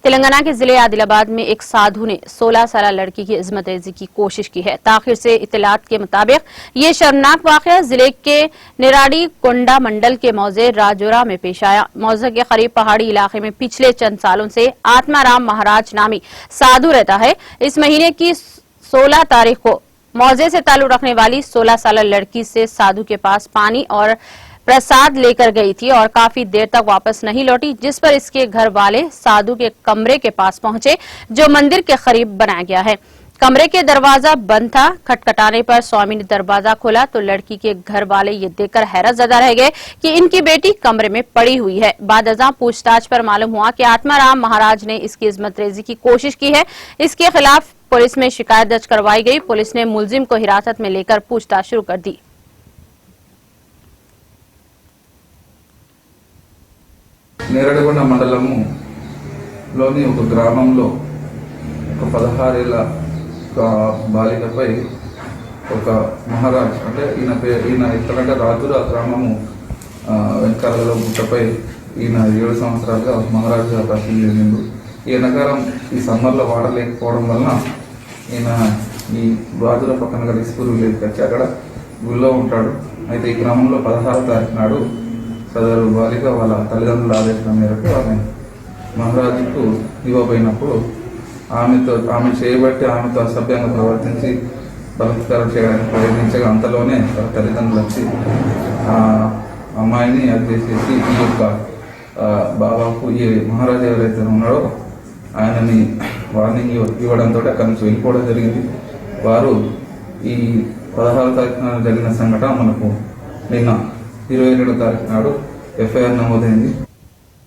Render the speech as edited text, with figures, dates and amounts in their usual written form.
तेलंगाना के जिले आदिलाबाद में एक साधु ने 16 साल लड़की की इस्मत रेजी की कोशिश की है। ताखिर से इत्तलात के मुताबिक ये शर्मनाक वाकया जिले के निराड़ी कोंडा मंडल के मौजे राजोरा में पेश आया। मौजे के करीब पहाड़ी इलाके में पिछले चंद सालों से आत्माराम महाराज नामी साधु रहता है। इस महीने की 16 तारीख को मौजे से ताल्लुक रखने वाली 16 साल लड़की से साधु के पास पानी और प्रसाद लेकर गई थी और काफी देर तक वापस नहीं लौटी, जिस पर इसके घर वाले साधु के कमरे के पास पहुंचे जो मंदिर के करीब बनाया गया है। कमरे के दरवाजा बंद था। खटखटाने पर स्वामी ने दरवाजा खोला तो लड़की के घर वाले ये देखकर हैरत ज़दा रह गए कि इनकी बेटी कमरे में पड़ी हुई है। बादअज़ां पूछताछ पर मालूम हुआ कि आत्माराम महाराज ने इसकी इस्मत रेजी की कोशिश की है। इसके खिलाफ पुलिस में शिकायत दर्ज करवाई गई। पुलिस ने मुलजिम को हिरासत में लेकर पूछताछ शुरू कर दी। నేరడగొండ మండలము లోని ఒక గ్రామంలో ఒక 16 ఏళ్ల బాలికపై ఒక మహారాజ్ అంటే ఈయన ఎక్కడంటే రాజురా గ్రామము వెంకరగల గుట్టపై ఈయన 7 సంవత్సరాలుగా మహారాజుగా పరిశీలించిండు. ఈ ఎండాకాలం ఈ సమ్మర్లో వాడలేకపోవడం వలన ఈయన ఈ రాజుల పక్కన గల స్కూల్ వచ్చి అక్కడ గుళ్ళో ఉంటాడు. అయితే ఈ గ్రామంలో 16వ తారీఖు నాడు సదరు బాలిక వాళ్ళ తల్లిదండ్రుల ఆదేశం మేరకు ఆమె మహారాజుకు ఇవ్వబోయినప్పుడు ఆమె చేయబట్టి ఆమెతో అసభ్యంగా ప్రవర్తించి బలాత్కారం చేయడానికి ప్రయత్నించగా అంతలోనే వాళ్ళ తల్లిదండ్రులు వచ్చి ఆ అమ్మాయిని అది చేసేసి ఈ యొక్క బాబాకు ఈ మహారాజు ఎవరైతే ఉన్నాడో ఆయనని వార్నింగ్ ఇవ్వడంతో అక్కడి నుంచి వెళ్ళిపోవడం జరిగింది. వారు ఈ 16వ తారీఖున జరిగిన సంఘటన మనకు నిన్న 22వ తారీఖు నాడు ఎఫ్ఐఆర్ నమోదైంది.